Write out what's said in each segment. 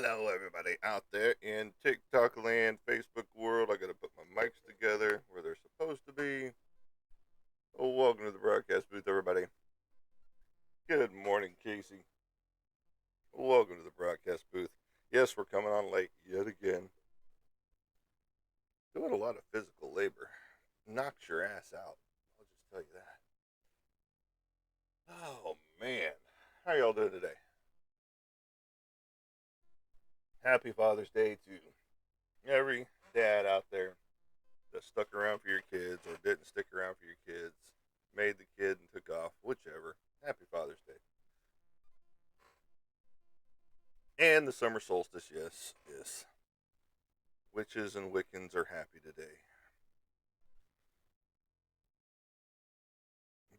Hello, everybody out there in TikTok land, Facebook world. I gotta put my mics together where they're supposed to be. Oh, welcome to the broadcast booth, everybody. Good morning, Casey. Welcome to the broadcast booth. Yes, we're coming on late yet again. Doing a lot of physical labor. Knocks your ass out. I'll just tell you that. Oh, man. How y'all doing today? Happy Father's Day to every dad out there that stuck around for your kids or didn't stick around for your kids, made the kid and took off, whichever. Happy Father's Day. And the summer solstice, yes, yes. Witches and Wiccans are happy today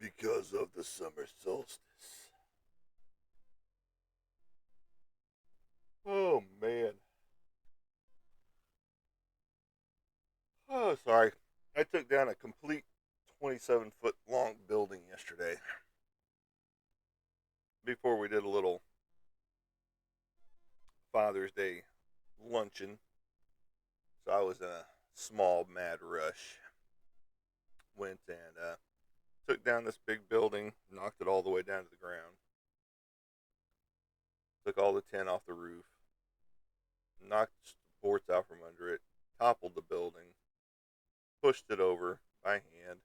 because of the summer solstice. Oh, man. Oh, sorry. I took down a complete 27-foot long building yesterday before we did a little Father's Day luncheon. So I was in a small mad rush. Went and took down this big building, knocked it all the way down to the ground, took all the tin off the roof, knocked supports out from under it, toppled the building, pushed it over by hand,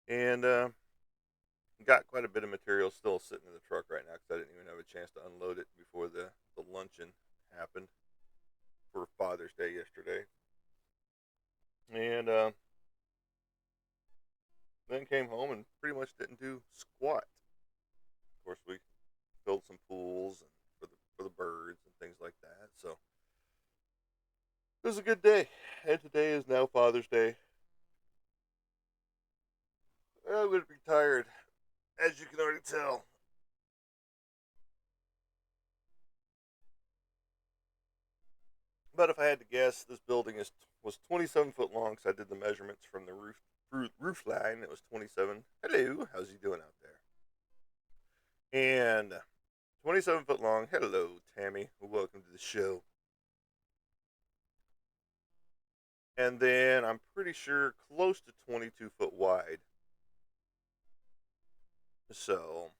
and got quite a bit of material still sitting in the truck right now because I didn't even have a chance to unload it before the luncheon happened for Father's Day yesterday. And then came home and pretty much didn't do squat. Of course, we filled some pools and for the birds and things like that. So it was a good day. And today is now Father's Day. I'm going to be tired, as you can already tell. But if I had to guess, this building was 27 foot long because I did the measurements from the roof line. It was 27. Hello, how's he doing out there? And 27-foot long. Hello, Tammy. Welcome to the show. And then I'm pretty sure close to 22 foot wide. So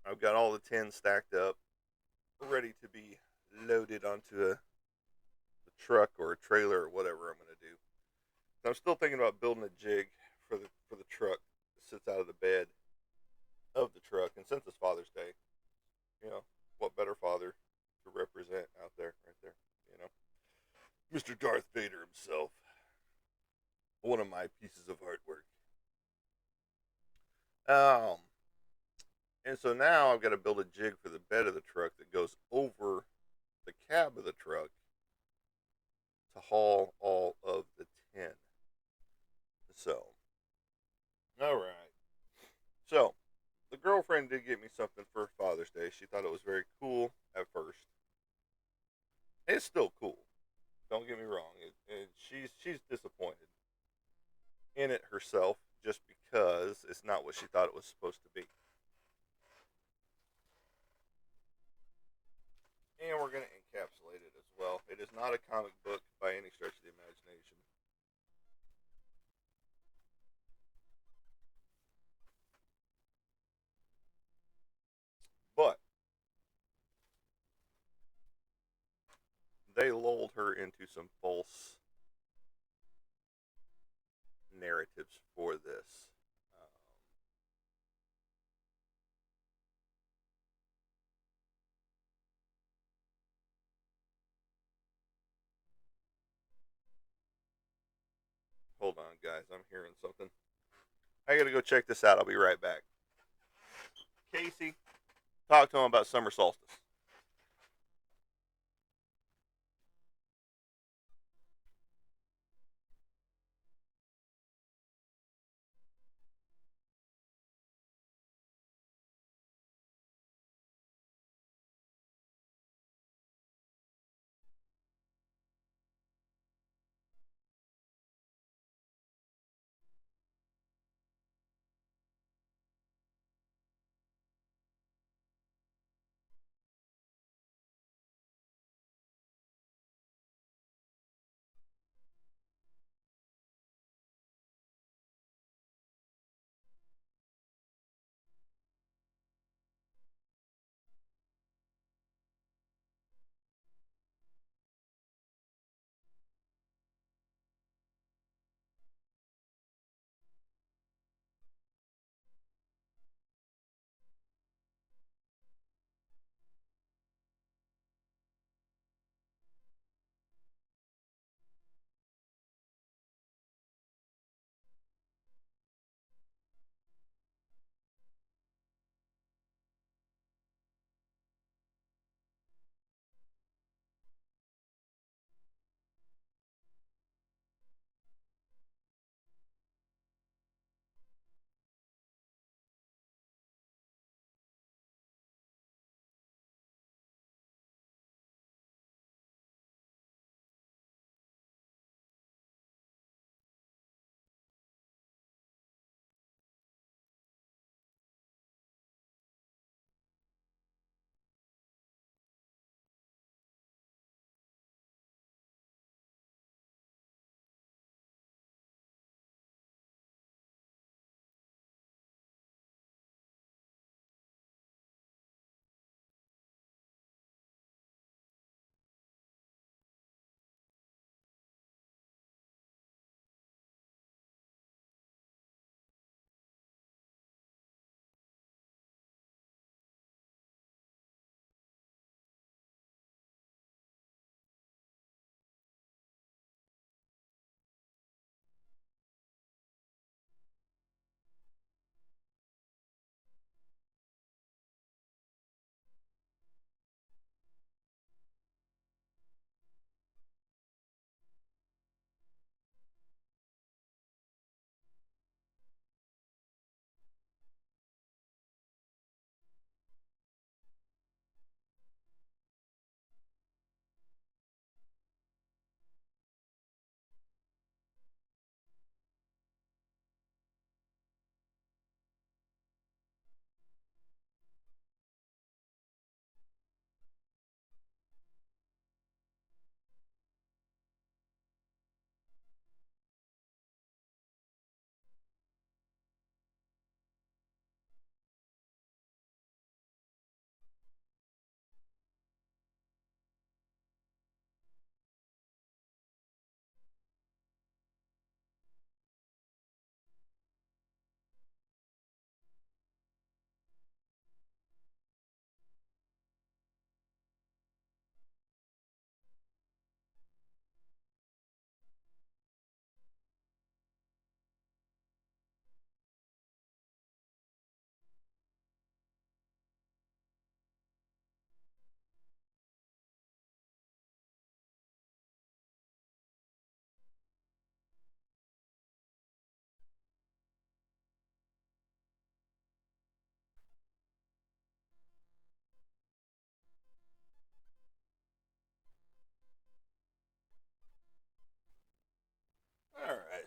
I've got all the tin stacked up, ready to be loaded onto a truck or a trailer or whatever I'm going to do. I'm still thinking about building a jig for the truck that sits out of the bed of the truck. And since it's Father's Day, you know, what better father to represent out there, right there, you know, Mr. Darth Vader himself, one of my pieces of artwork. Um, and so now I've got to build a jig for the bed of the truck that goes over the cab of the truck to haul all of the tin. So, all right. So, the girlfriend did get me something for Father's Day. She thought it was very cool at first. It's still cool. Don't get me wrong. She's disappointed in it herself just because it's not what she thought it was supposed to be. And we're going to encapsulate it as well. It is not a comic book by any stretch of the imagination. But they lulled her into some false narratives for this. Um, Hold on, guys. I'm hearing something. I got to go check this out. I'll be right back. Casey, talk to him about summer solstice.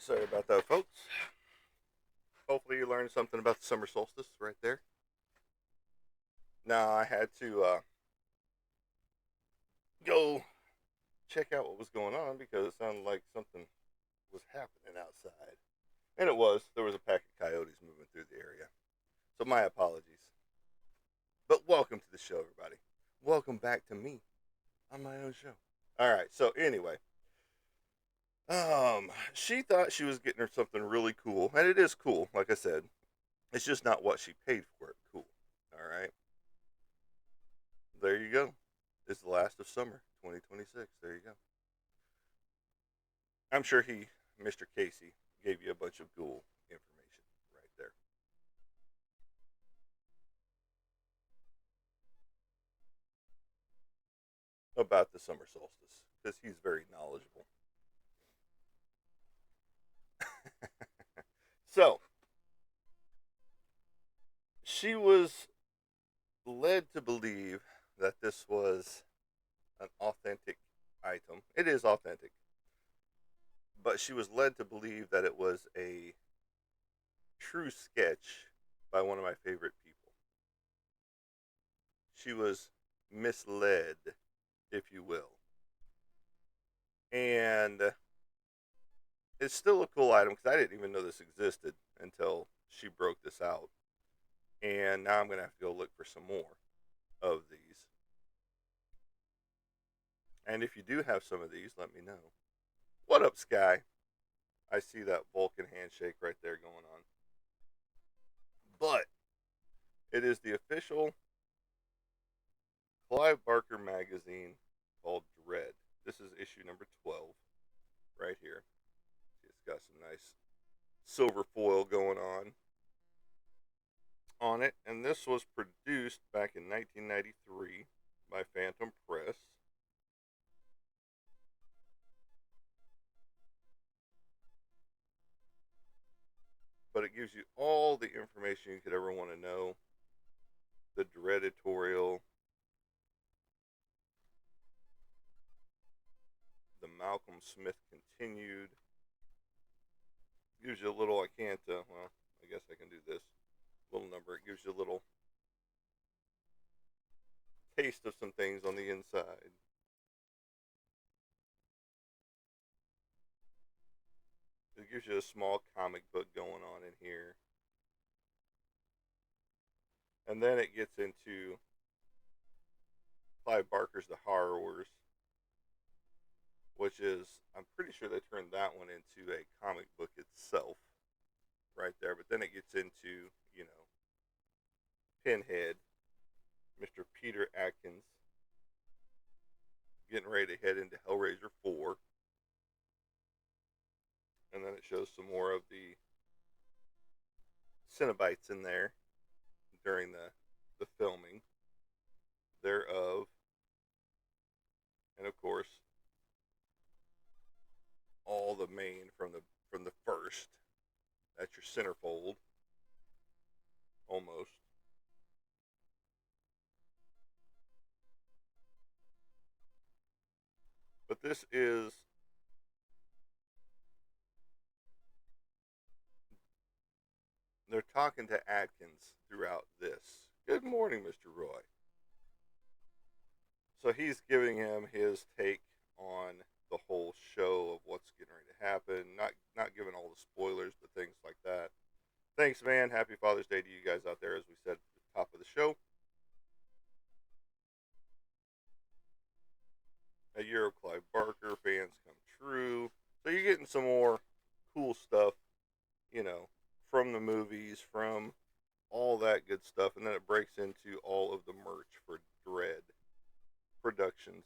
Sorry about that, folks. Hopefully, you learned something about the summer solstice right there. Now, I had to go check out what was going on because it sounded like something was happening outside. And it was. There was a pack of coyotes moving through the area. So, my apologies. But welcome to the show, everybody. Welcome back to me on my own show. All right. So, anyway, she thought she was getting her something really cool, and it is cool. Like I said, it's just not what she paid for it. Cool. All right. There you go. It's the last of summer, 2026. There you go. I'm sure Mr. Casey, gave you a bunch of cool information right there. About the summer solstice because he's very knowledgeable. So, she was led to believe that this was an authentic item. It is authentic, but she was led to believe that it was a true sketch by one of my favorite people. She was misled, if you will. And it's still a cool item because I didn't even know this existed until she broke this out. And now I'm going to have to go look for some more of these. And if you do have some of these, let me know. What up, Sky? I see that Vulcan handshake right there going on. But it is the official Clive Barker magazine called Dread. This is issue number 12 right here. It's got some nice silver foil going on it, and this was produced back in 1993 by Phantom Press. But it gives you all the information you could ever want to know. The Dread editorial, the Malcolm Smith continued. Gives you a little, I can't, well, I guess I can do this. Little number. It gives you a little taste of some things on the inside. It gives you a small comic book going on in here. And then it gets into Clive Barker's The Horror Wars, which is, I'm pretty sure they turned that one into a comic book itself right there. But then it gets into, Pinhead, Mr. Peter Atkins, getting ready to head into Hellraiser 4. And then it shows some more of the Cenobites in there during the filming thereof. And of course, all the main from the first. That's your centerfold. Almost. But this is they're talking to Atkins throughout this. Good morning, Mr. Roy. So he's giving him his take on the whole show of what's getting ready to happen. Not giving all the spoilers, but things like that. Thanks, man. Happy Father's Day to you guys out there, as we said at the top of the show. A year of Clive Barker, fans come true. So you're getting some more cool stuff, you know, from the movies, from all that good stuff, and then it breaks into all of the merch for Dread Productions,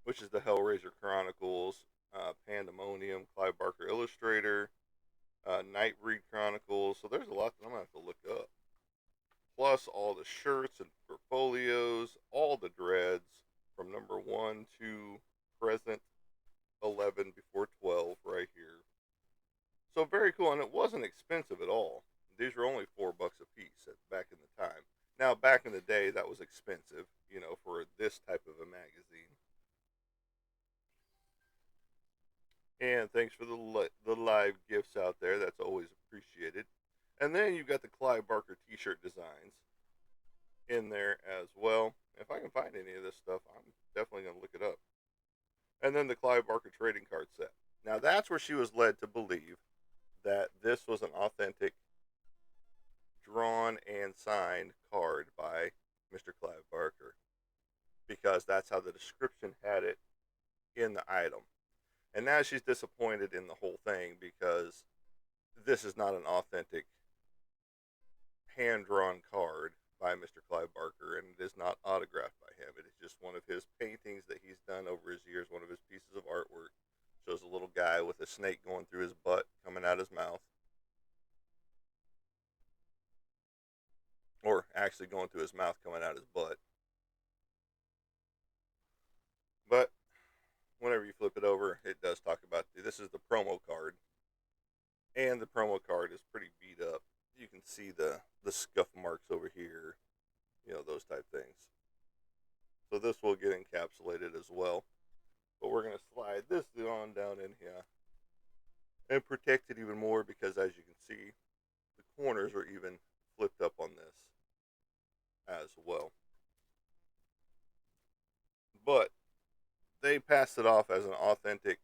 which is the Hellraiser Chronicles, Pandemonium, Clive Barker Illustrator, Nightbreed Chronicles. So there's a lot that I'm gonna have to look up. Plus all the shirts and portfolios, all the dreads from number 1 to present 11 before 12 right here. So very cool, and it wasn't expensive at all. These were only $4 a piece back in the time. Now, back in the day, that was expensive, for this type of a magazine. And thanks for the live gifts out there. That's always appreciated. And then you've got the Clive Barker T-shirt designs in there as well. If I can find any of this stuff, I'm definitely gonna look it up. And then the Clive Barker trading card set. Now that's where she was led to believe that this was an authentic, drawn and signed card by Mr. Clive Barker, because that's how the description had it in the item. And now she's disappointed in the whole thing because this is not an authentic hand drawn card by Mr. Clive Barker, and it is not autographed by him. It is just one of his paintings that he's done over his years, one of his pieces of artwork. Shows a little guy with a snake going through his butt, coming out his mouth. Or actually going through his mouth, coming out his butt. But whenever you flip it over, it does talk about this is the promo card. And the promo card is pretty beat up. You can see the scuff marks over here, those type things. So this will get encapsulated as well. But we're going to slide this on down in here and protect it even more, because as you can see, the corners are even flipped up on this as well. But they passed it off as an authentic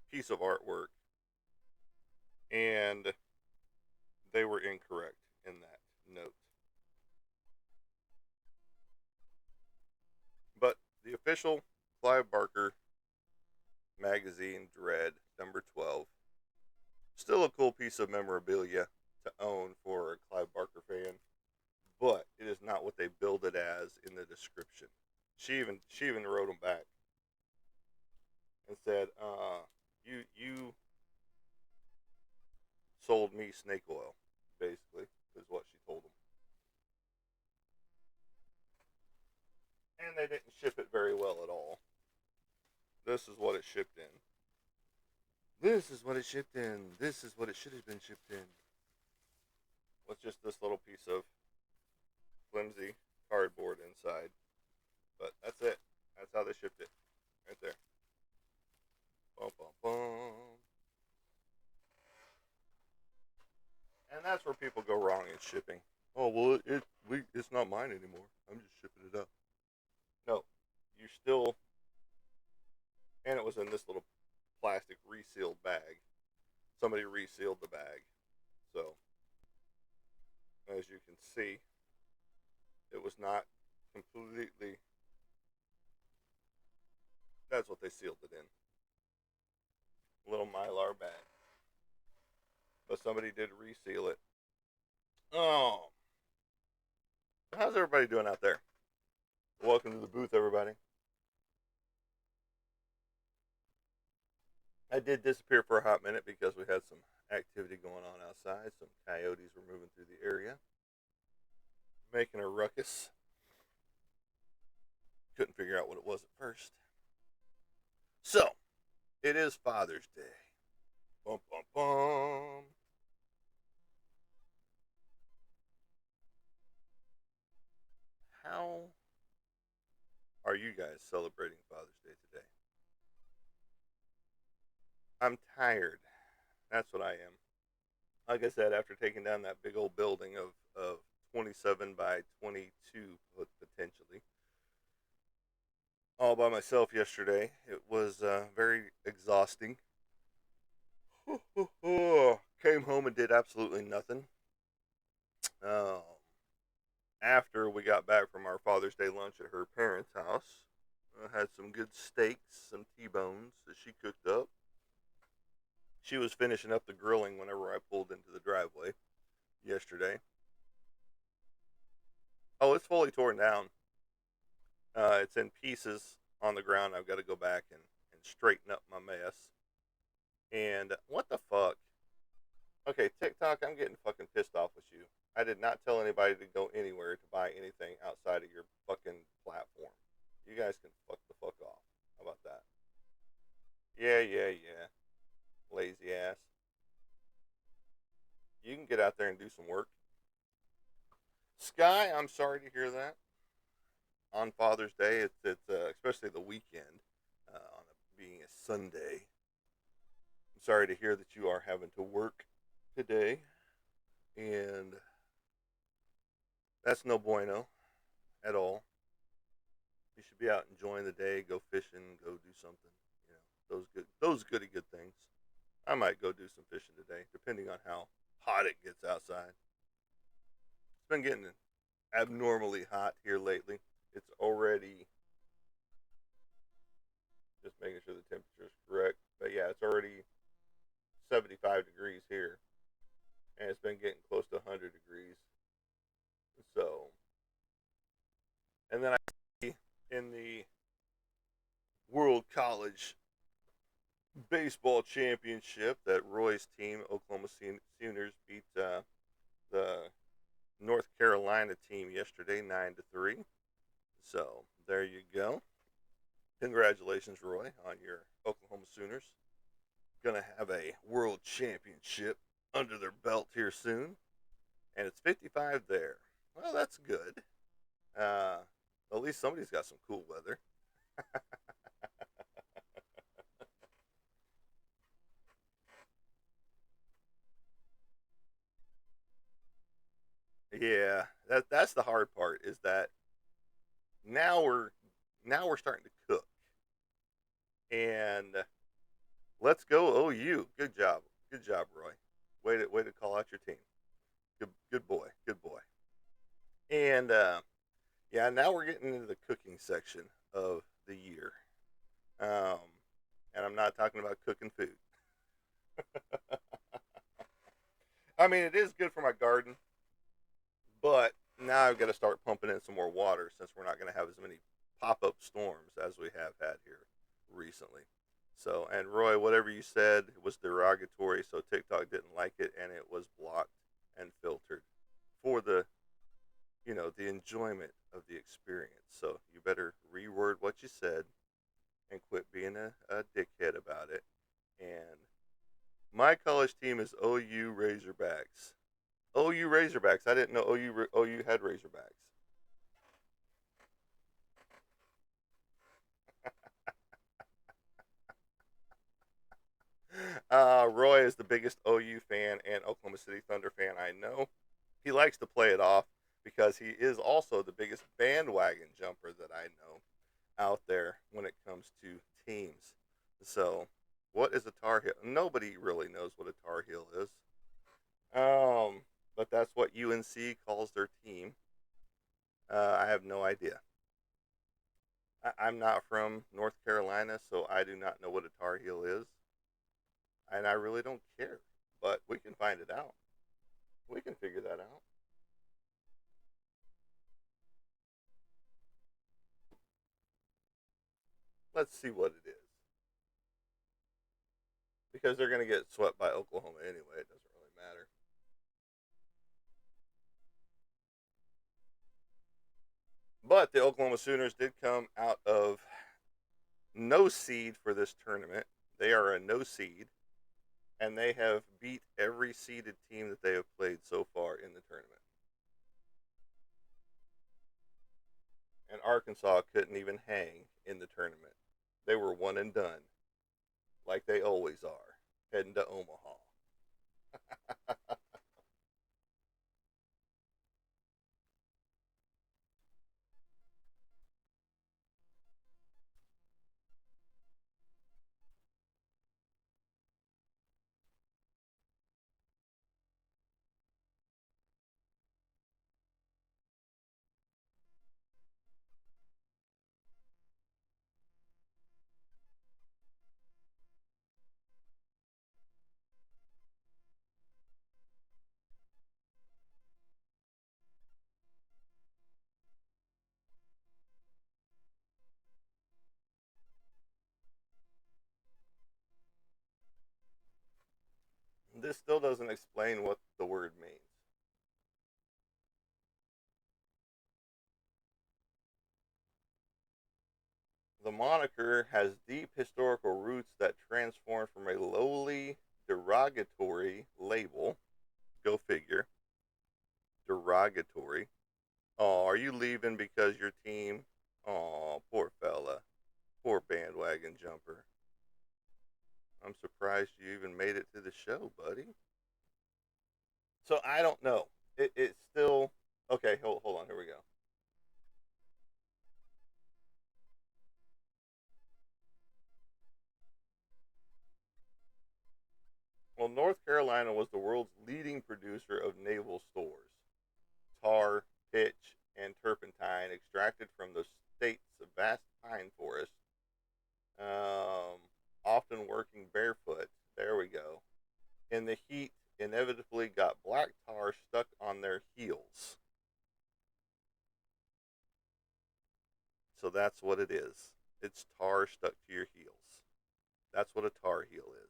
piece of artwork, and they were incorrect in that note. But the official Clive Barker magazine, Dread number 12, still a cool piece of memorabilia to own for a Clive Barker fan, but it is not what they billed it as in the description. She even wrote them back and said, you sold me snake oil," basically, is what she told them. And they didn't ship it very well at all. This is what it shipped in. This is what it shipped in. This is what it should have been shipped in. With just this little piece of flimsy cardboard inside. But that's it. That's how they shipped it. Right there. Bum, bum, bum. And that's where people go wrong in shipping. Oh, well, it's not mine anymore. I'm just shipping it up. No, you still, and it was in this little plastic resealed bag. Somebody resealed the bag. So, as you can see, it was not completely, that's what they sealed it in. A little Mylar bag. But somebody did reseal it. Oh, how's everybody doing out there? Welcome to the booth, everybody. I did disappear for a hot minute because we had some activity going on outside. Some coyotes were moving through the area, making a ruckus. Couldn't figure out what it was at first. So, it is Father's Day. Bum, bum, bum. How are you guys celebrating Father's Day today? I'm tired. That's what I am. Like I said, after taking down that big old building of 27 by 22, potentially, all by myself yesterday, it was very exhausting. Came home and did absolutely nothing. Um, After we got back from our Father's Day lunch at her parents' house, I had some good steaks, some T-bones that she cooked up. She was finishing up the grilling whenever I pulled into the driveway yesterday. Oh, it's fully torn down. It's in pieces on the ground. I've got to go back and straighten up my mess. And what the fuck? Okay, TikTok, I'm getting fucking pissed off with you. I did not tell anybody to go anywhere to buy anything outside of your fucking platform. You guys can fuck the fuck off. How about that? Yeah, yeah, yeah. Lazy ass. You can get out there and do some work. Sky, I'm sorry to hear that. On Father's Day, it's especially the weekend, on being a Sunday. I'm sorry to hear that you are having to work today, and that's no bueno at all. You should be out enjoying the day, go fishing, go do something. You know, those goody good things. I might go do some fishing today, depending on how hot it gets outside. It's been getting abnormally hot here lately. It's already just making sure the temperature is correct. But yeah, it's already 75 degrees here, and it's been getting close to 100 degrees. So, and then I see in the World College Baseball Championship that Roy's team, Oklahoma Sooners, beat the North Carolina team yesterday, 9-3. So there you go. Congratulations, Roy, on your Oklahoma Sooners. Gonna have a World Championship under their belt here soon, and it's 55 there. Well, that's good. At least somebody's got some cool weather. Yeah, that's the hard part is that now we're now we're starting to cook. And let's go OU. Good job. Good job, Roy. Way to call out your team. Good boy. Good boy. And yeah, now we're getting into the cooking section of the year. Um, and I'm not talking about cooking food. I mean, it is good for my garden, but now I've got to start pumping in some more water since we're not going to have as many pop up storms as we have had here recently. So, and Roy, whatever you said was derogatory, so TikTok didn't like it and it was blocked and filtered for the enjoyment of the experience. So, you better reword what you said and quit being a dickhead about it. And my college team is OU Razorbacks. OU Razorbacks. I didn't know OU had Razorbacks. Roy is the biggest OU fan and Oklahoma City Thunder fan I know. He likes to play it off because he is also the biggest bandwagon jumper that I know out there when it comes to teams. So, what is a Tar Heel? Nobody really knows what a Tar Heel is. But that's what UNC calls their team. I have no idea. I'm not from North Carolina, so I do not know what a Tar Heel is, and I really don't care. But we can find it out. We can figure that out. Let's see what it is. Because they're going to get swept by Oklahoma anyway. It doesn't really matter. But the Oklahoma Sooners did come out of no seed for this tournament. They are a no seed, and they have beat every seeded team that they have played so far in the tournament. And Arkansas couldn't even hang in the tournament. They were one and done, like they always are, heading to Omaha. This still doesn't explain what the word means. The moniker has deep historical roots that transformed from a lowly, derogatory label. Go figure. Derogatory. Oh, are you leaving because your team? Oh, poor fella. Poor bandwagon jumper. I'm surprised you even made it to the show, buddy. So I don't know. It's still okay. Hold on. Here we go. Well, North Carolina was the world's leading producer of naval stores, tar, pitch, and turpentine extracted from the state's vast pine forest, um, often working barefoot. There we go. In the heat, inevitably got black tar stuck on their heels. So that's what it is. It's tar stuck to your heels. That's what a tar heel is.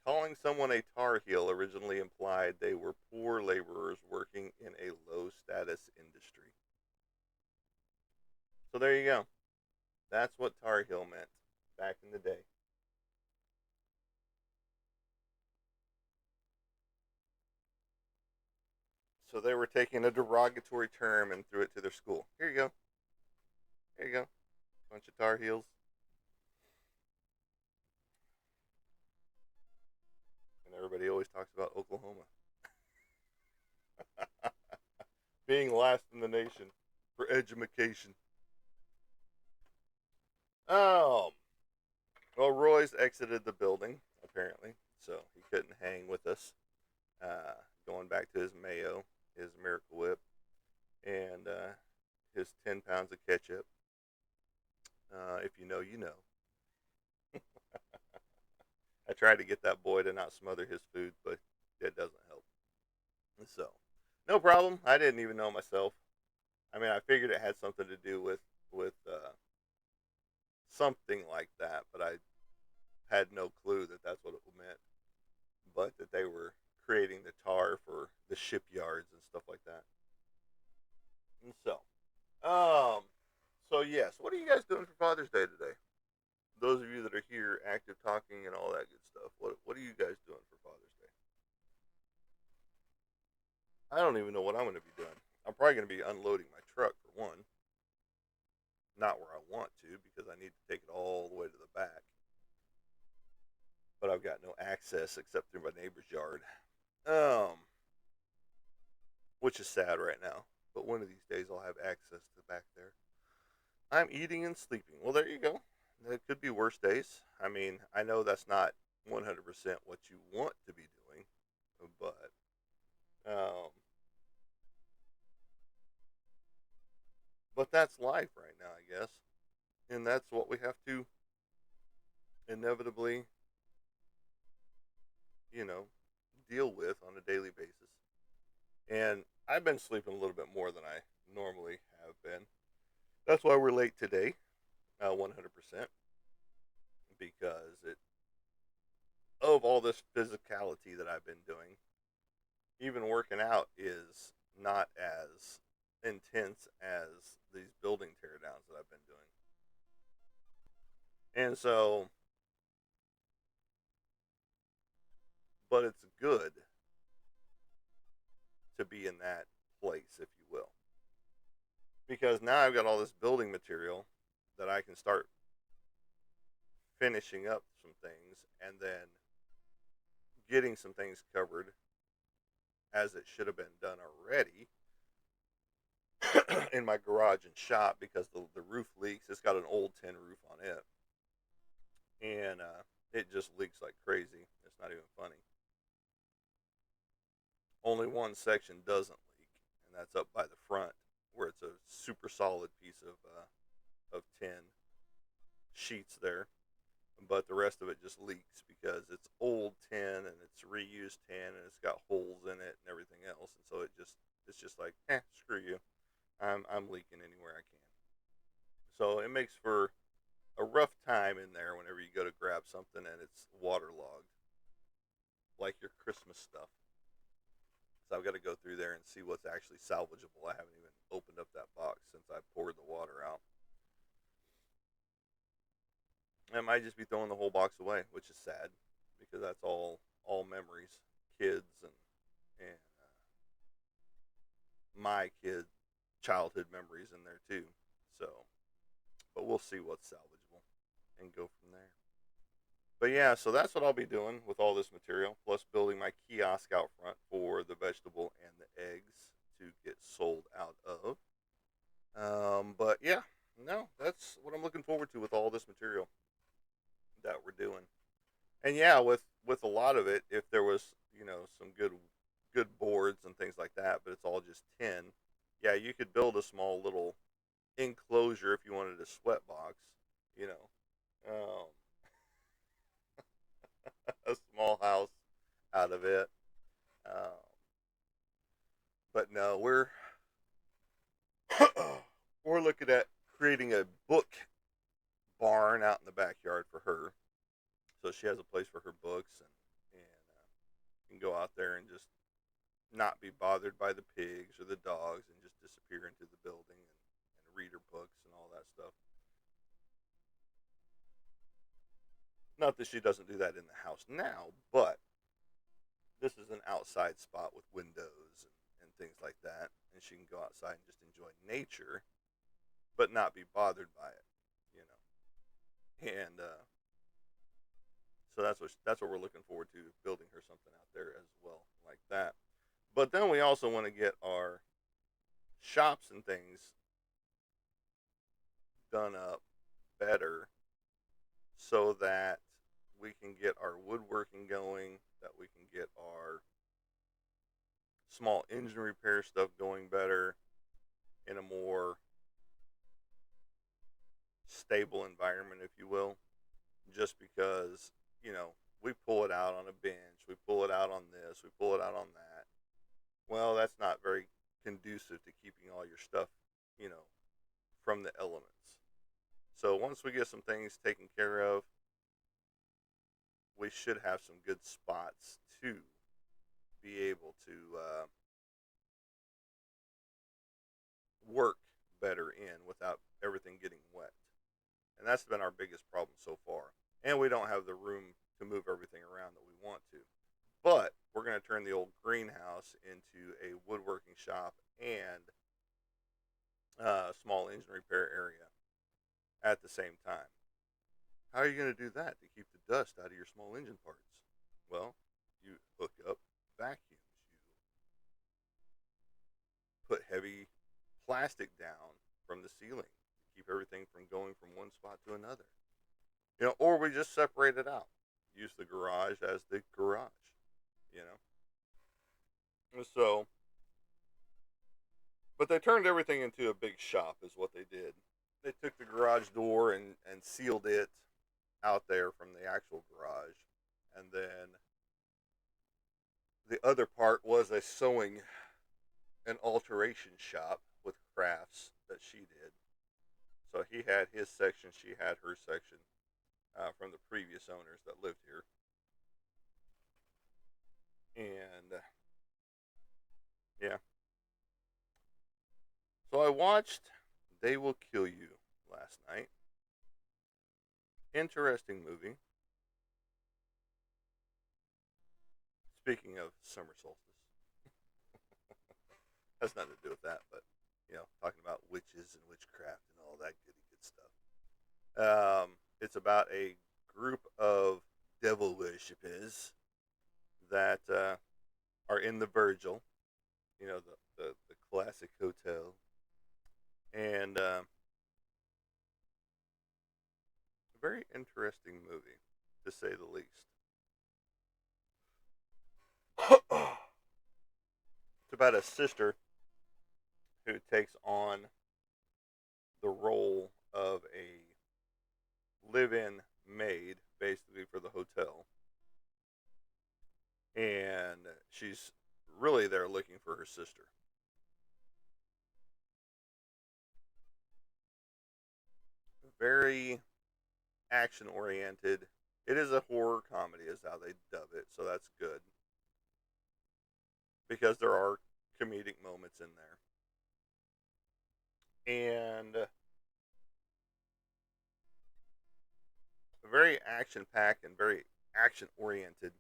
Calling someone a tar heel originally implied they were poor laborers working in a low status industry. So there you go. That's what tar heel meant back in the day. So they were taking a derogatory term and threw it to their school. Here you go. Here you go. Bunch of tar heels. And everybody always talks about Oklahoma being last in the nation for education. Um, well, Roy's exited the building, apparently, so he couldn't hang with us. Going back to his mayo, his Miracle Whip, and his 10 pounds of ketchup. If you know, you know. I tried to get that boy to not smother his food, but it doesn't help. So, no problem. I didn't even know myself. I mean, I figured it had something to do with something like that, but I had no clue that that's what it meant. But that they were creating the tar for the shipyards and stuff like that. And um, so yes, what are you guys doing for Father's Day today? Those of you that are here, active talking and all that good stuff. What are you guys doing for Father's Day? I don't even know what I'm going to be doing. I'm probably going to be unloading my truck for one. Not where I want to because I need to take it all the way to the back. But I've got no access except through my neighbor's yard. Um, which is sad right now. But one of these days I'll have access to the back there. I'm eating and sleeping. Well, there you go. It could be worse days. I mean, I know that's not 100% what you want to be doing, but um, but that's life right now, I guess, and that's what we have to inevitably, you know, deal with on a daily basis. And I've been sleeping a little bit more than I normally have been. That's why we're late today, 100%, because it of all this physicality that I've been doing, even working out is not as intense as these building teardowns that I've been doing. And so, but it's good to be in that place, if you will, because now I've got all this building material that I can start finishing up some things and then getting some things covered as it should have been done already in my garage and shop because the roof leaks. It's got an old tin roof on it, and it just leaks like crazy. It's not even funny. Only one section doesn't leak, and that's up by the front where it's a super solid piece of tin sheets there. But the rest of it just leaks because it's old tin and it's reused tin and it's got holes in it and everything else. And so it's just like, screw you. I'm leaking anywhere I can. So it makes for a rough time in there whenever you go to grab something and it's waterlogged, like your Christmas stuff. So I've got to go through there and see what's actually salvageable. I haven't even opened up that box since I poured the water out. I might just be throwing the whole box away, which is sad because that's all memories, kids and my kid childhood memories in there too. So, but we'll see what's salvageable and go from there. But yeah, so that's what I'll be doing with all this material, plus building my kiosk out front for the vegetable and the eggs to get sold out of. But yeah, no, that's what I'm looking forward to with all this material that we're doing. And yeah, with a lot of it, if there was some good boards and things like that, but it's all just tin. Yeah, you could build a small little enclosure if you wanted a sweat box. You know, a small house out of it. Um, but no, we're looking at creating a book barn out in the backyard for her, so she has a place for her books and can go out there and just not be bothered by the pigs or the dogs and just disappear into the building and read her books and all that stuff. Not that she doesn't do that in the house now, but this is an outside spot with windows and things like that, and she can go outside and just enjoy nature, but not be bothered by it, you And so that's what we're looking forward to, building her something out there as well, like that. But then we also want to get our shops and things done up better so that we can get our woodworking going, that we can get our small engine repair stuff going better in a more stable environment, if you will. Just because, we pull it out on a bench, we pull it out on this, we pull it out on that. Well, that's not very conducive to keeping all your stuff, you know, from the elements. So once we get some things taken care of, we should have some good spots to be able to work better in without everything getting wet. And that's been our biggest problem so far. And we don't have the room to move everything around that we want to. But we're going to turn the old greenhouse into a woodworking shop and a small engine repair area at the same time. How are you going to do that to keep the dust out of your small engine parts? Well, you hook up vacuums. You put heavy plastic down from the ceiling to keep everything from going from one spot to another. Or we just separate it out. Use the garage as the garage. You So, but they turned everything into a big shop, is what they did. They took the garage door and sealed it out there from the actual garage. And then the other part was a sewing and alteration shop with crafts that she did. So he had his section, she had her section from the previous owners that lived here. And yeah. So I watched They Will Kill You last night. Interesting movie. Speaking of summer solstice, has nothing to do with that, but talking about witches and witchcraft and all that goody good stuff. It's about a group of devil worshippers that are in the Virgil, the classic hotel, and a very interesting movie, to say the least. It's about a sister who takes on the role of a live-in maid, basically, for the hotel, and she's really there looking for her sister. Very action oriented. It is a horror comedy, is how they dub it, so that's good because there are comedic moments in there, and very action packed and very action oriented.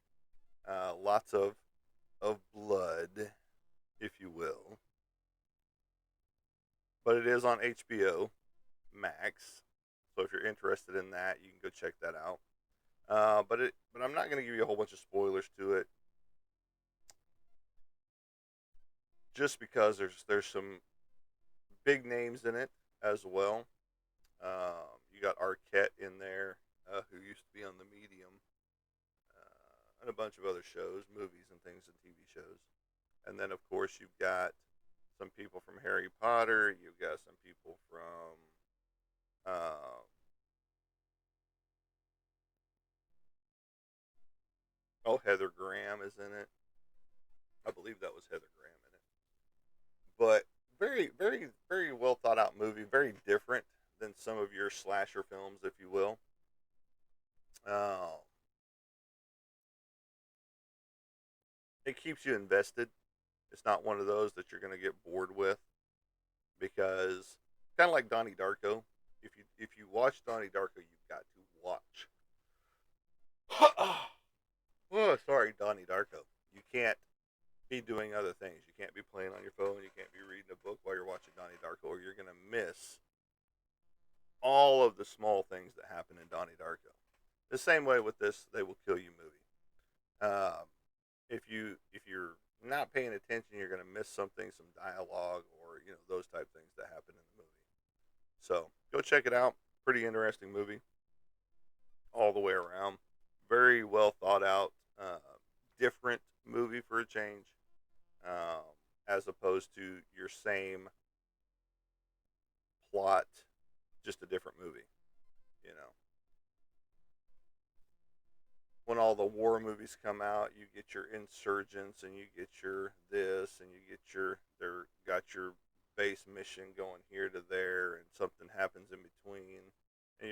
Lots of blood, if you will. but it is on HBO Max. So if you're interested in that, you can go check that out. But I'm not going to give you a whole bunch of spoilers to it, just because there's some big names in it as well. You got Arquette in there, who used to be on the Medium, and a bunch of other shows, movies, and things, and TV shows. And then, of course, you've got some people from Harry Potter. You've got some people from uh, Heather Graham is in it. I believe that was Heather Graham in it. But very, very, very well thought out movie. Very different than some of your slasher films, if you will. Uh, it keeps you invested. It's not one of those that you're going to get bored with, because kind of like Donnie Darko. If you watch Donnie Darko, you've got to watch. Oh, sorry, Donnie Darko. You can't be doing other things. You can't be playing on your phone. You can't be reading a book while you're watching Donnie Darko, or you're going to miss all of the small things that happen in Donnie Darko. The same way with this "They Will Kill You" movie. If you're not paying attention, you're going to miss something, some dialogue, or those type things that happen in the movie. So go check it out. Pretty interesting movie all the way around. Very well thought out. Different movie for a change, um, as opposed to your same plot, just a different movie. You know, when all the war movies come out, you get your insurgents, and you get your this, and you get your they're got your base mission going here to there, and something happens in between, and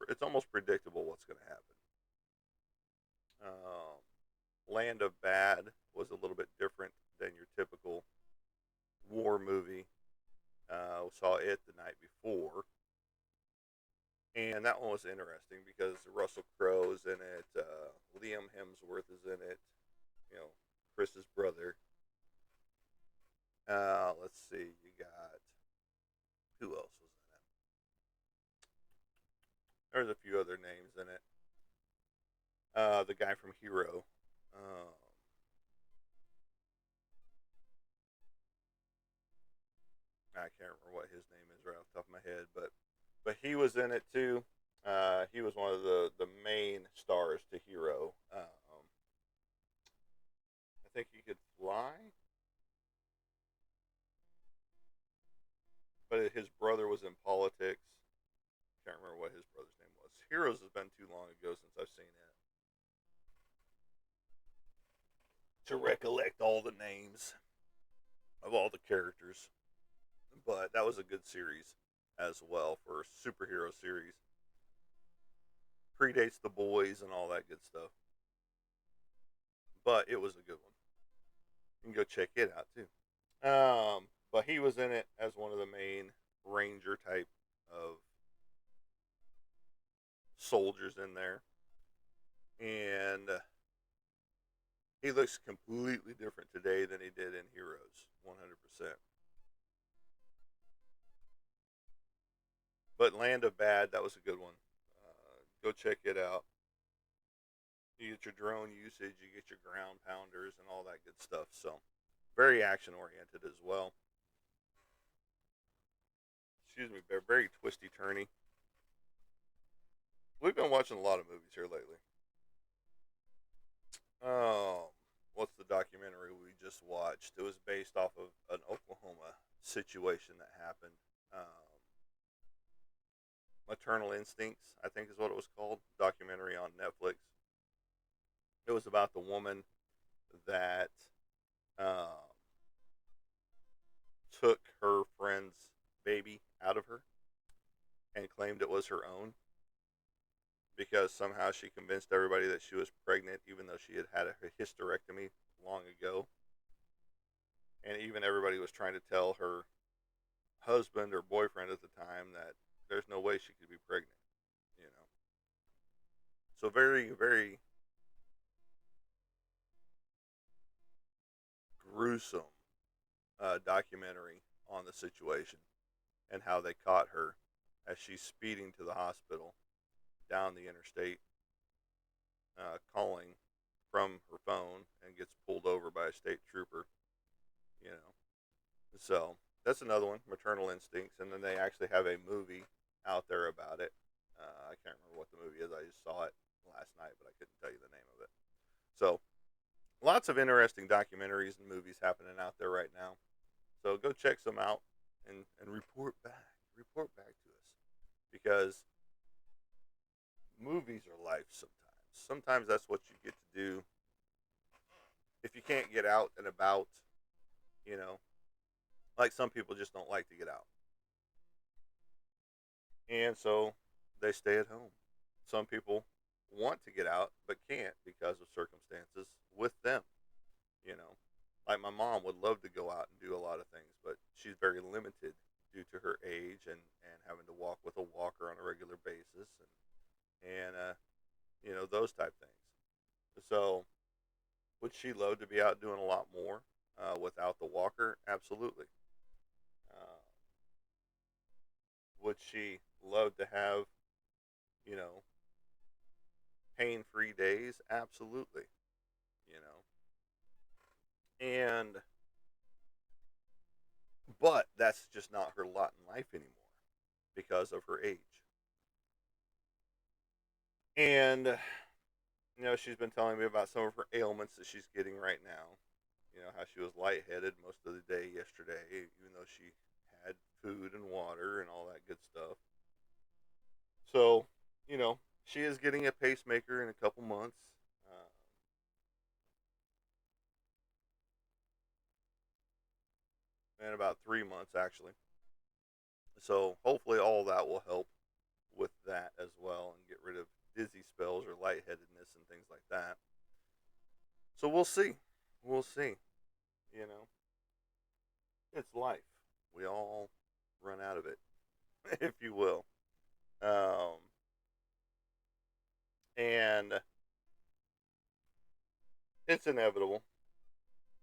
it's almost predictable what's going to happen. Land of Bad was a little bit different than your typical war movie. We saw it the night before, and that one was interesting because Russell Crowe is in it, Liam Hemsworth is in it, you know, Chris's brother. Let's see, you got who else was in it? There's a few other names in it. The guy from Hero. I can't remember what his name is right off the top of my head, but he was in it too. He was one of the main stars to Hero. I think he could fly, but his brother was in politics. Can't remember what his brother's name was. Heroes has been too long ago since I've seen it to recollect all the names of all the characters. But that was a good series as well for a superhero series. Predates the boys and all that good stuff. But it was a good one. You can go check it out too. But he was in it as one of the main ranger type of soldiers in there, and he looks completely different today than he did in Heroes, 100%. But Land of Bad, that was a good one. Go check it out. You get your drone usage, you get your ground pounders, and all that good stuff. So, very action oriented as well. Excuse me, very twisty turny. We've been watching a lot of movies here lately. Um, what's the documentary we just watched? It was based off of an Oklahoma situation that happened. Maternal Instincts, I think is what it was called. Documentary on Netflix. It was about the woman that uh, took her friend's baby out of her and claimed it was her own, because somehow she convinced everybody that she was pregnant, even though she had had a hysterectomy long ago. And even everybody was trying to tell her husband or boyfriend at the time that there's no way she could be pregnant, you know. So very, very gruesome documentary on the situation. and how they caught her as she's speeding to the hospital down the interstate, calling from her phone and gets pulled over by a state trooper. You know, so that's another one, Maternal Instincts, and then they actually have a movie out there about it. I can't remember what the movie is. I just saw it last night, but I couldn't tell you the name of it. So lots of interesting documentaries and movies happening out there right now. So go check some out and report back. Report back to us because movies are life sometimes. Sometimes that's what you get to do if you can't get out and about, you know, like some people just don't like to get out. And so they stay at home. Some people want to get out but can't because of circumstances with them, you know. Like my mom would love to go out and do a lot of things, but she's very limited due to her age and having to walk with a walker on a regular basis and you know, those type things. So would she love to be out doing a lot more without the walker? Absolutely. Uh, would she love to have, you know, pain free days? Absolutely. You know, and but that's just not her lot in life anymore because of her age. And you know, she's been telling me about some of her ailments that she's getting right now. You know, how she was lightheaded most of the day yesterday, even though she had food and water and all that good stuff. So, you know, she is getting a pacemaker in a couple months. Uh, in about 3 months, actually. So, hopefully, all that will help with that as well and get rid of dizzy spells or lightheadedness and things like that. So, we'll see. We'll see. You know, it's life. We all run out of it, if you will. Um, and it's inevitable.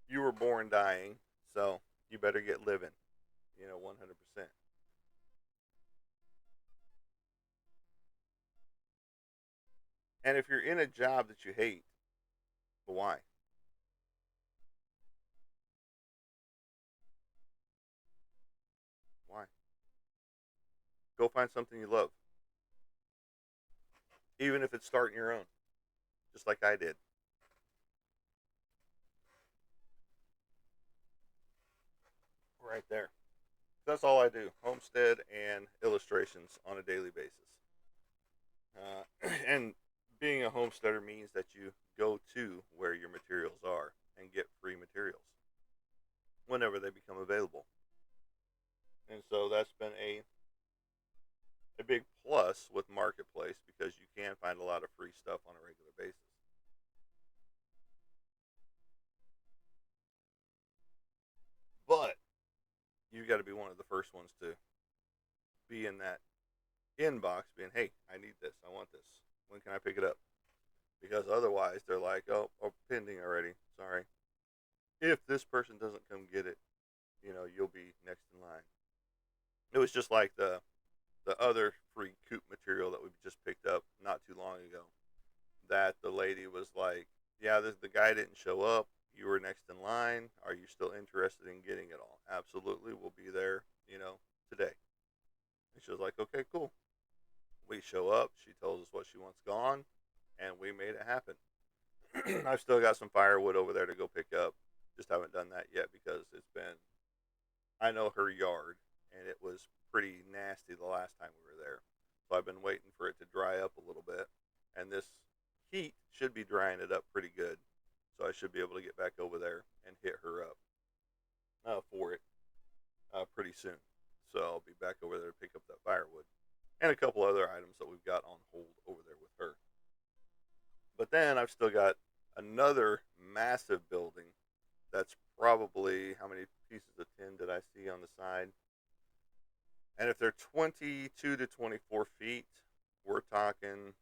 You were born dying, so you better get living. You know, 100%. And if you're in a job that you hate, why? Why? Go find something you love, even if it's starting your own, just like I did. Right there. That's all I do: homestead and illustrations on a daily basis. And being a homesteader means that you go to where your materials are and get free materials whenever they become available. And so that's been a big plus with Marketplace because you can find a lot of free stuff on a regular basis. But you got to be one of the first ones to be in that inbox being, hey, I need this. I want this. When can I pick it up? Because otherwise they're like, oh, pending already. Sorry. If this person doesn't come get it, you know, you'll be next in line. It was just like the other free coop material that we just picked up not too long ago. That the lady was like, yeah, the guy didn't show up. You were next in line. Are you still interested in getting it all? Absolutely. We'll be there, you know, today. And she was like, okay, cool. We show up. She tells us what she wants gone, and we made it happen. I've still got some firewood over there to go pick up. Just haven't done that yet because it's been, I know her yard, and it was pretty nasty the last time we were there. So I've been waiting for it to dry up a little bit. And this heat should be drying it up pretty good. So I should be able to get back over there and hit her up for it pretty soon. So I'll be back over there to pick up that firewood and a couple other items that we've got on hold over there with her. But then I've still got another massive building that's probably, how many pieces of tin did I see on the side? And if they're 22 to 24 feet, we're talking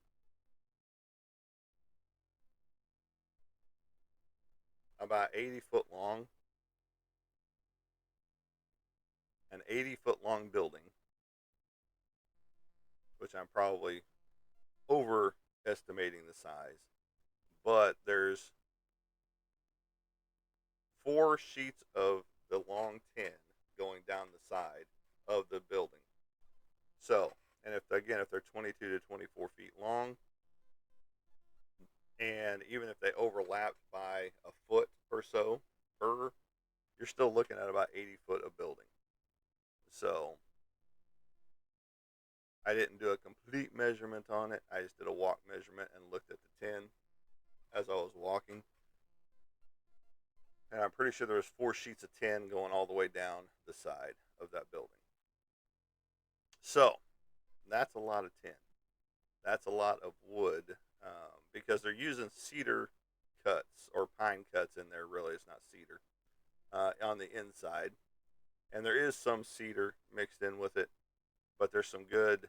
about 80-foot long, an 80-foot long building which I'm probably overestimating the size. But there's 4 sheets of the long 10 going down the side of the building. So, and if they're 22 to 24 feet long, and even if they overlap by a foot or so per, you're still looking at about 80 foot of building. So I didn't do a complete measurement on it. I just did a walk measurement and looked at the 10 as I was walking. And I'm pretty sure there was 4 sheets of 10 going all the way down the side of that building. So that's a lot of 10. That's a lot of wood, because they're using cedar cuts or pine cuts in there. Really, it's not cedar on the inside, and there is some cedar mixed in with it, but there's some good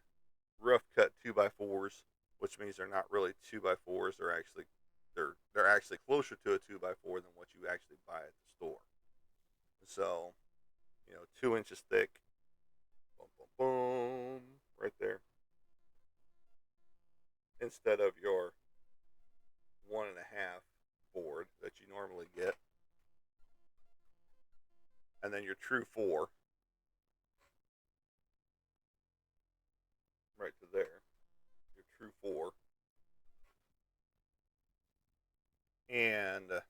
rough cut 2x4s, which means they're not really 2x4s. They're actually closer to a 2x4 than what you actually buy at the store. So, 2 inches thick, boom, boom, boom, right there, instead of your 1.5 board that you normally get, and then your true 4 right to there, your true 4, and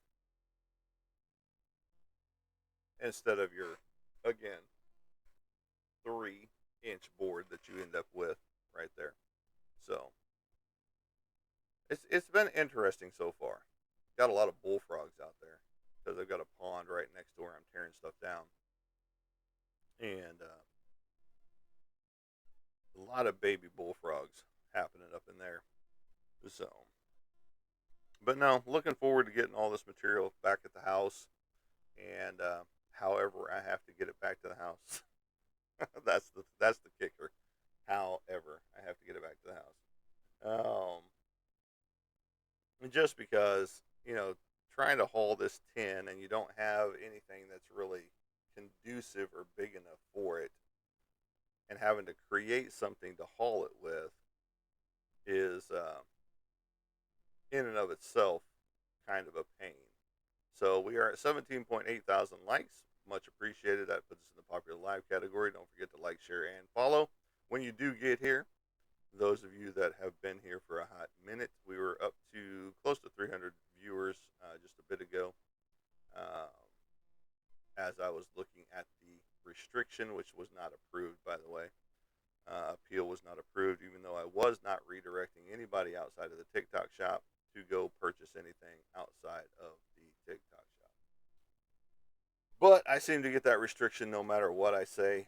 instead of your, again, 3-inch board that you end up with right there. So it's been interesting so far. Got a lot of bullfrogs out there because I've got a pond right next to where I'm tearing stuff down, and a lot of baby bullfrogs happening up in there. So, but no, looking forward to getting all this material back at the house, and however I have to get it back to the house. that's the kicker. However, I have to get it back to the house. Just because trying to haul this tin and you don't have anything that's really conducive or big enough for it, and having to create something to haul it with is in and of itself kind of a pain. So we are at 17.8 thousand likes. Much appreciated. That puts us in the popular live category. Don't forget to like, share, and follow. When you do get here, those of you that have been here for a hot minute, we were up to close to 300 viewers just a bit ago. As I was looking at the restriction, which was not approved, by the way. Appeal was not approved, even though I was not redirecting anybody outside of the TikTok shop to go purchase anything outside of the TikTok shop. But I seem to get that restriction no matter what I say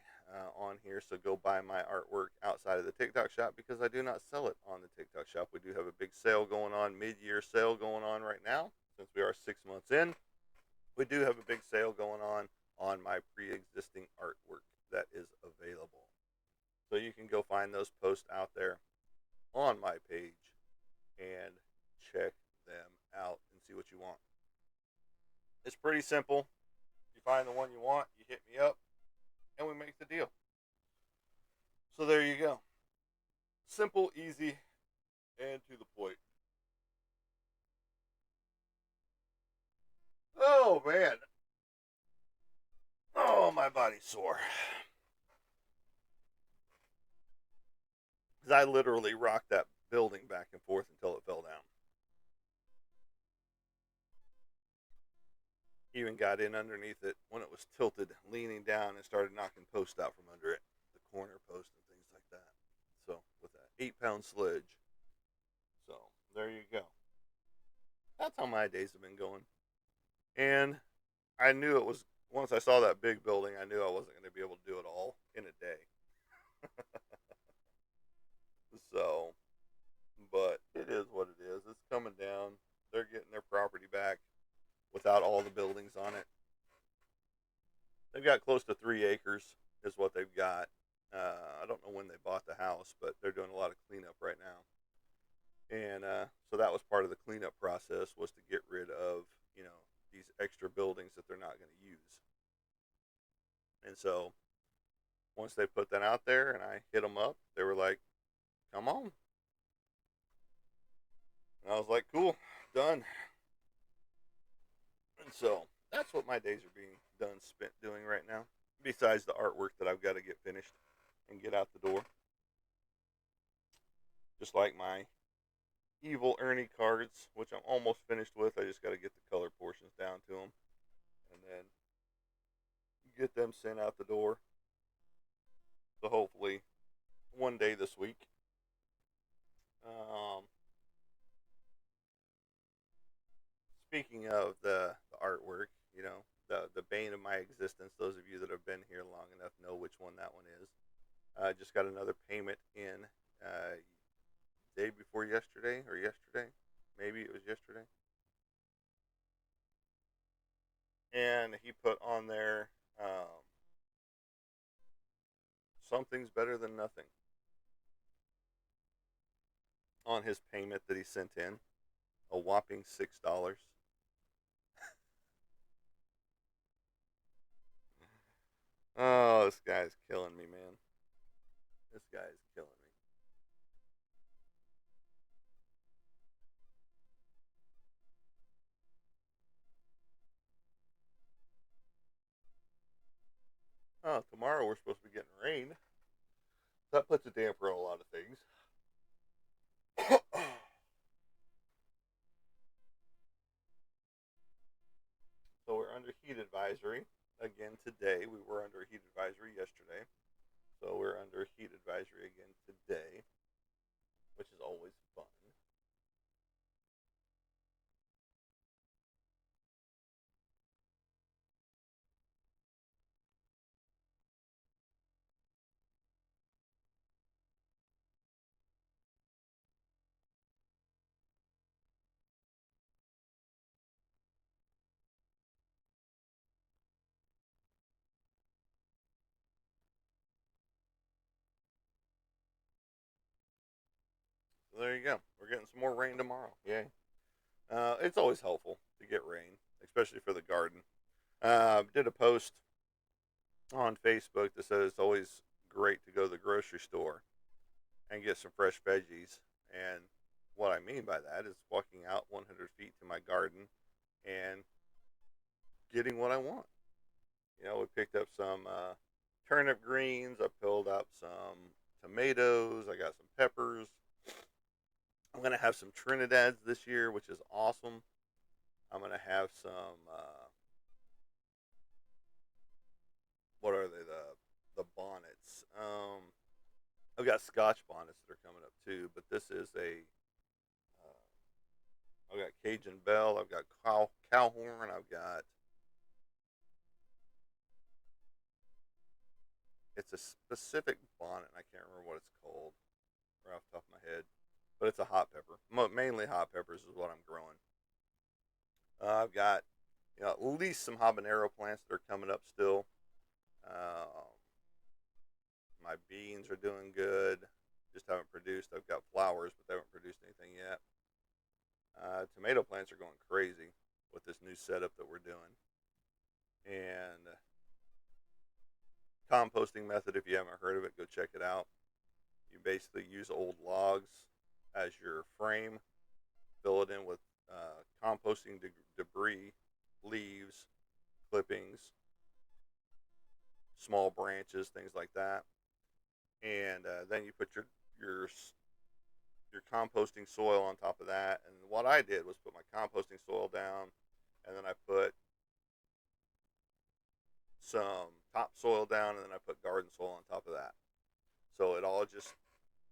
on here, so go buy my artwork outside of the TikTok shop because I do not sell it on the TikTok shop. We do have a big sale going on, mid-year sale going on right now, since we are 6 months in. We do have a big sale going on my pre-existing artwork that is available. So you can go find those posts out there on my page and check them out and see what you want. It's pretty simple. You find the one you want, you hit me up, and we make the deal. So there you go. Simple, easy, and to the point. Oh, man. Oh, my body's sore. Because I literally rocked that building back and forth until it fell down. Even got in underneath it when it was tilted, leaning down, and started knocking posts out from under it, the corner post and things like that. So, with that 8-pound sledge. So, there you go. That's how my days have been going. And I knew it was, once I saw that big building, I knew I wasn't going to be able to do it all in a day. So, but it is what it is. It's coming down. They're getting their property back without all the buildings on it. They've got close to 3 acres is what they've got. I don't know when they bought the house, but they're doing a lot of cleanup right now. And so that was part of the cleanup process, was to get rid of, these extra buildings that they're not going to use. And so once they put that out there and I hit them up, they were like, come on. And I was like, cool, done. And so that's what my days are being done spent doing right now. Besides the artwork that I've got to get finished and get out the door. Just like my Evil Ernie cards, which I'm almost finished with. I just got to get the color portions down to them and then get them sent out the door. So hopefully one day this week. Um, Speaking of the artwork, the bane of my existence. Those of you that have been here long enough know which one that one is. I just got another payment in day before yesterday or yesterday, maybe it was yesterday, and he put on there something's better than nothing on his payment that he sent in, a whopping $6. Oh, this guy's killing me, man. This guy is killing me. Oh, tomorrow we're supposed to be getting rain. That puts a damper on a lot of things. So we're under heat advisory again today. We were under heat advisory yesterday. So we're under heat advisory again today, which is always fun. So there you go. We're getting some more rain tomorrow. Yay. It's always helpful to get rain, especially for the garden. Did a post on Facebook that says it's always great to go to the grocery store and get some fresh veggies. And what I mean by that is walking out 100 feet to my garden and getting what I want. We picked up some turnip greens. I pulled up some tomatoes. I got some peppers. I'm gonna have some Trinidad's this year, which is awesome. I'm gonna have some. What are they? The bonnets. I've got Scotch bonnets that are coming up too, but this is a. I've got Cajun Bell. I've got cow horn. I've got. It's a specific bonnet. I can't remember what it's called right off the top of my head, but it's a hot pepper. Mainly hot peppers is what I'm growing. I've got at least some habanero plants that are coming up still. Uh, my beans are doing good. Just haven't produced. I've got flowers, but they haven't produced anything yet. Tomato plants are going crazy with this new setup that we're doing. And composting method, if you haven't heard of it, go check it out. You basically use old logs as your frame, fill it in with composting debris, leaves, clippings, small branches, things like that, and then you put your your composting soil on top of that. And what I did was put my composting soil down, and then I put some topsoil down, and then I put garden soil on top of that. So it all just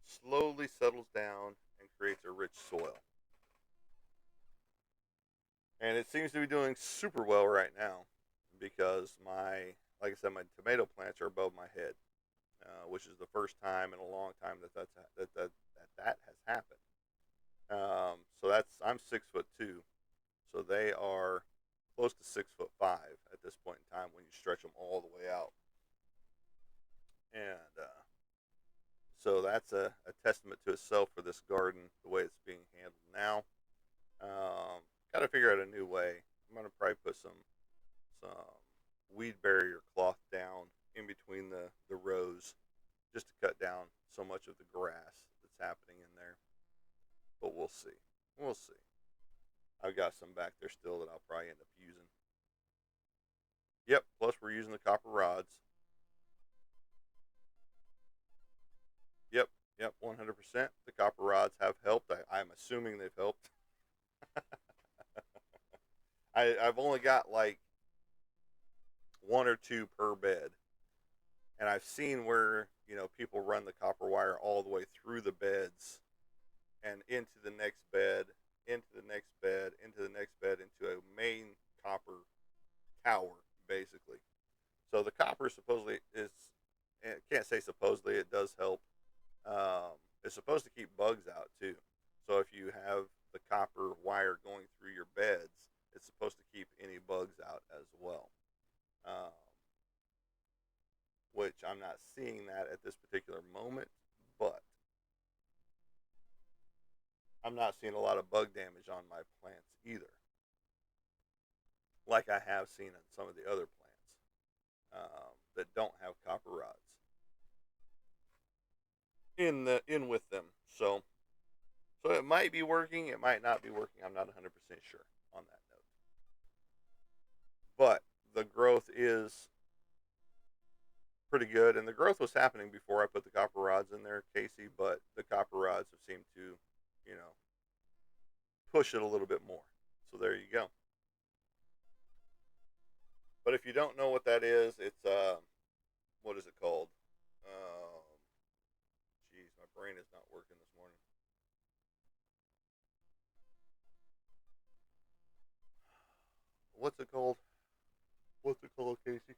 slowly settles down and creates a rich soil. And it seems to be doing super well right now because like I said, my tomato plants are above my head, which is the first time in a long time that has happened. So I'm 6'2", so they are close to 6'5" at this point in time when you stretch them all the way out, and so that's a testament to itself for this garden the way it's being handled now. Got to figure out a new way. I'm gonna probably put some weed barrier cloth down in between the rows just to cut down so much of the grass that's but we'll see. We'll see. I've got some back there still that I'll probably end up using. Yep, plus we're using the copper rods. Yep, yep, 100%. The copper rods have helped. I'm assuming they've helped. I've only got like one or two per bed. And I've seen where, people run the copper wire all the way through the beds and into the next bed, into the next bed, into the next bed, into a main copper tower, basically. So the copper supposedly is, I can't say supposedly, it does help. It's supposed to keep bugs out too. So if you have the copper wire going through your beds, it's supposed to keep any bugs out as well. Um, which I'm not seeing that at this particular moment, but I'm not seeing a lot of bug damage on my plants either, like I have seen in some of the other plants that don't have copper rods in with them. So it might be working, it might not be working. I'm not 100% sure on that note, but the growth is pretty good, and the growth was happening before I put the copper rods in there, Casey. But the copper rods have seemed to, you know, push it a little bit more. So there you go. But if you don't know what that is, it's what is it called? Jeez, my brain is not working this morning. What's it called? What's it called, Casey?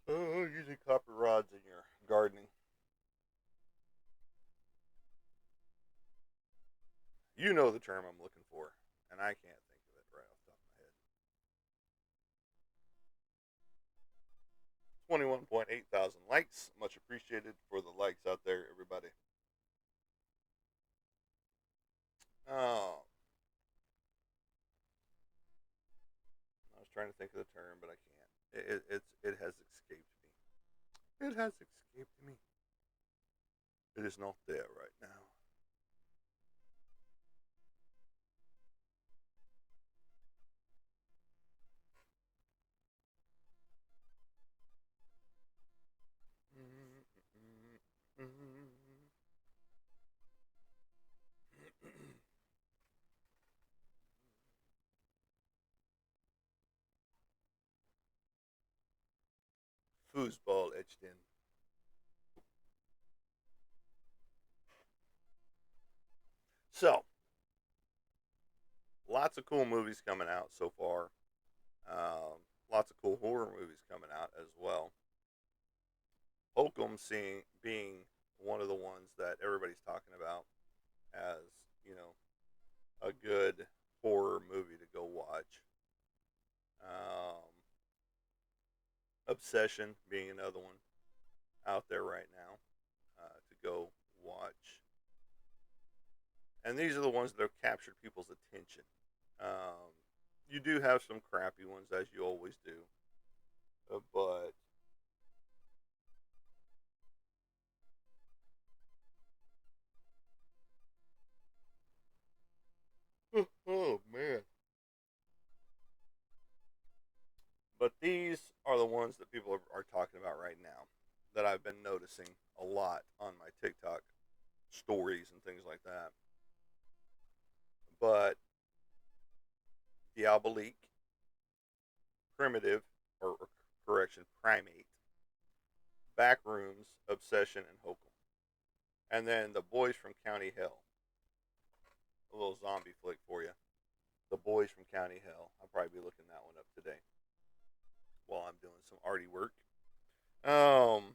Using copper rods in your gardening. You know the term I'm looking for, and I can't think of it right off the top of my head. 21.8 thousand likes. Much appreciated for the likes out there, everybody. Oh, I was trying to think of the term, but I can't. It has escaped me. It has escaped me. It is not there right now. Foosball etched in. So, lots of cool movies coming out so far. Lots of cool horror movies coming out as well. Holcomb being one of the ones that everybody's talking about as, you know, a good horror movie to go watch. Um, Obsession being another one out there right now to go watch. And these are the ones that have captured people's attention. Um, you do have some crappy ones, as you always do, but oh man. But these are the ones that people are talking about right now that I've been noticing a lot on my TikTok stories and things like that. But Diabolique, Primitive, or correction, Primate, Backrooms, Obsession, and Hokum. And then The Boys from County Hell. A little zombie flick for you. The Boys from County Hell. I'll probably be looking that one up today while I'm doing some arty work. Um,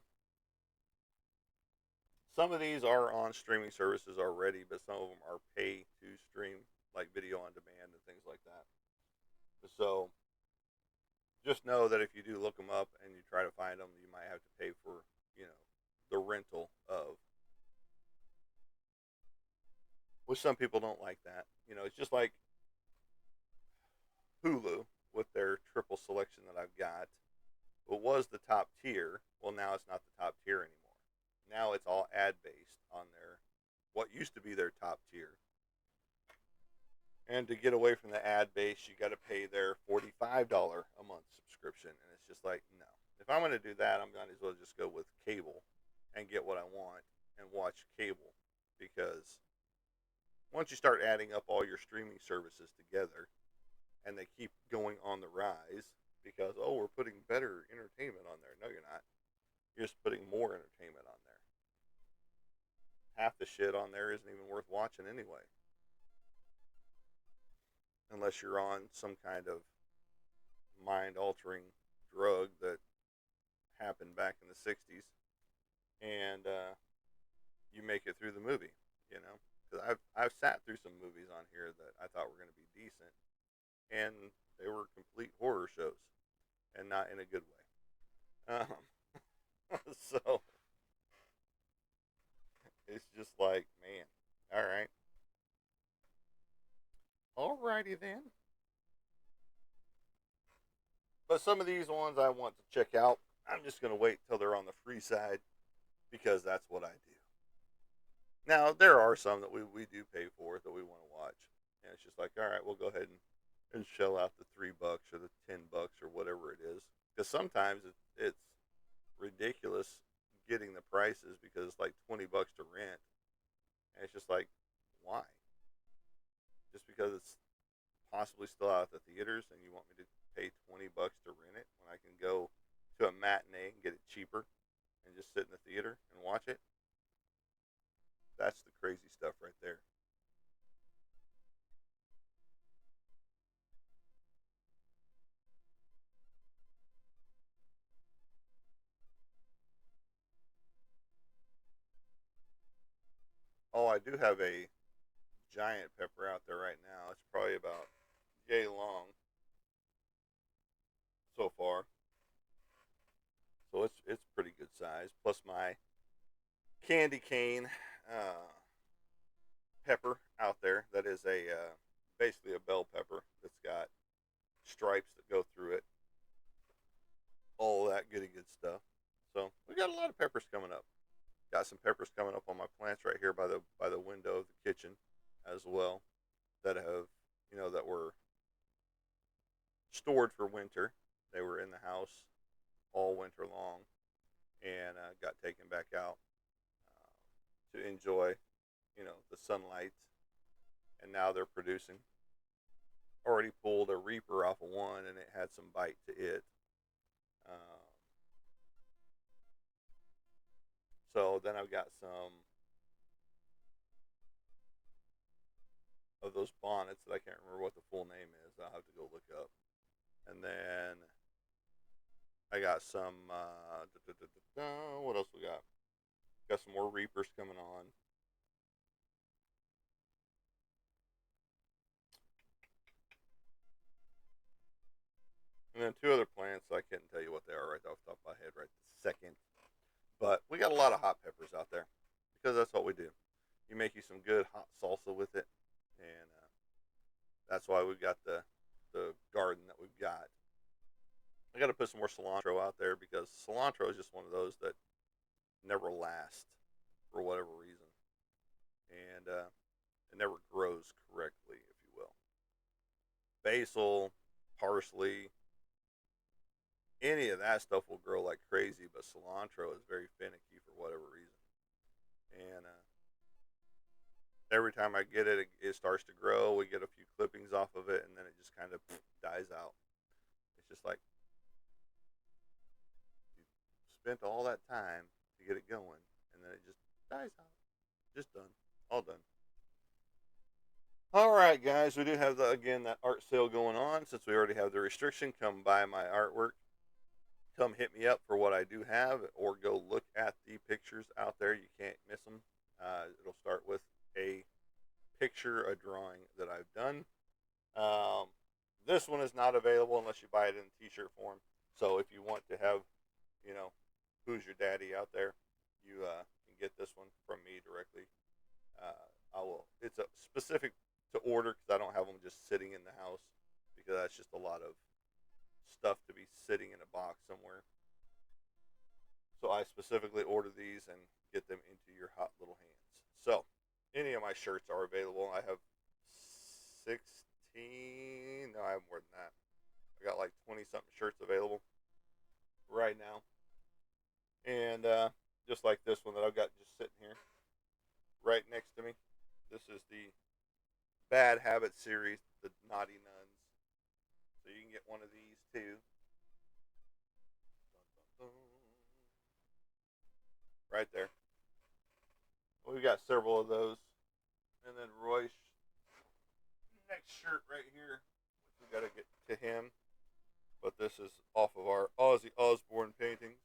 some of these are on streaming services already, but some of them are pay to stream, like video on demand and things like that. So just know that if you do look them up and you try to find them, you might have to pay for, the rental of. Which some people don't like that. It's just like Hulu with their triple selection that I've got. It was the top tier. Well, now it's not the top tier anymore. Now it's all ad based on their what used to be their top tier. And to get away from the ad base, you got to pay their $45 a month subscription. And it's just like, no. If I'm going to do that, I'm going to as well just go with cable and get what I want and watch cable. Because once you start adding up all your streaming services together and they keep going on the rise because, oh, we're putting better entertainment on there. No, you're not. You're just putting more entertainment on there. Half the shit on there isn't even worth watching anyway. Unless you're on some kind of mind altering drug that happened back in the 60s and you make it through the movie, you know? Because I've sat through some movies on here that I thought were going to be decent, and they were complete horror shows, and not in a good way. So it's just like, man, all right, alrighty then. But some of these ones I want to check out. I'm just going to wait till they're on the free side because that's what I do. Now, there are some that we do pay for that we want to watch. And it's just like, all right, we'll go ahead and shell out the $3 or the $10 or whatever it is. Because sometimes it's ridiculous getting the prices because it's like $20 to rent. And it's just like, why? Just because it's possibly still out at the theaters and you want me to pay $20 to rent it when I can go to a matinee and get it cheaper and just sit in the theater and watch it? That's the crazy stuff right there. Oh, I do have a giant pepper out there right now. It's probably about yay long so far. So it's pretty good size. Plus my candy cane uh, pepper out there that is a basically a bell pepper that's got stripes that go through it. All that goody good stuff. So we got a lot of peppers coming up. Got some peppers coming up on my plants right here by the window of the kitchen as well that have that were stored for winter. They were in the house all winter long and got taken back out to enjoy the sunlight, and now they're producing. Already pulled a reaper off of one and it had some bite to it. Um, so then I've got some of those bonnets that I can't remember what the full name is. I'll have to go look up. And then I got some. What else we got? Got some more reapers coming on. And then two other plants. I couldn't tell you what they are right off the top of my head right this second. But we got a lot of hot peppers out there because that's what we do. You make you some good hot salsa with it, and that's why we've got the garden that we've got. I got to put some more cilantro out there because cilantro is just one of those that never last for whatever reason, and it never grows correctly, if you will. Basil, parsley, any of that stuff will grow like crazy, but cilantro is very finicky for whatever reason. And every time I get it, it starts to grow. We get a few clippings off of it, and then it just kind of dies out. It's just like you spent all that time to get it going, and then it just dies out. Just done. All done. All right, guys, we do have again that art sale going on. Since we already have the restriction, come buy my artwork. Come hit me up for what I do have, or go look at the pictures out there. You can't miss them. It'll start with a picture, a drawing that I've done. Um, this one is not available unless you buy it in T-shirt form. So if you want to have, you know, who's your daddy out there, you can get this one from me directly. I will. It's a specific to order because I don't have them just sitting in the house because that's just a lot of stuff to be sitting in a box somewhere. So I specifically order these and get them into your hot little hands. So any of my shirts are available. I have 16. No, I have more than that. I got like 20 something shirts available right now. And just like this one that I've got just sitting here right next to me. This is the Bad Habits series, the Naughty Nuns. So you can get one of these too. Right there. We've got several of those. And then Roy's next shirt right here, which we got to get to him. But this is off of our Ozzy Osbourne paintings.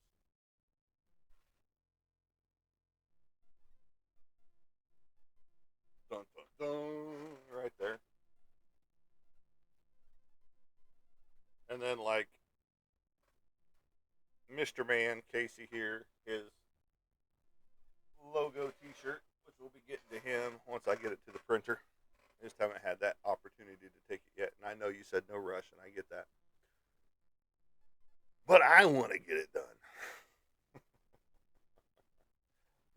Dun, dun, dun, right there. And then, like, Mr. Man, Casey here, his logo t shirt, which we'll be getting to him once I get it to the printer. I just haven't had that opportunity to take it yet. And I know you said no rush, and I get that. But I want to get it done.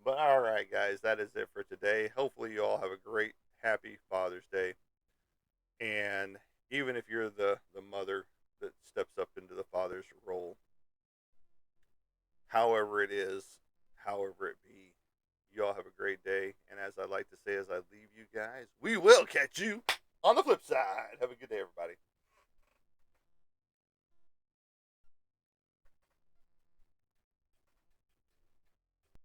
But all right, guys, that is it for today. Hopefully, you all have a great, happy Father's Day. And even if you're the mother that steps up into the father's role, however it is, however it be, you all have a great day. And as I like to say, as I leave you guys, we will catch you on the flip side. Have a good day, everybody.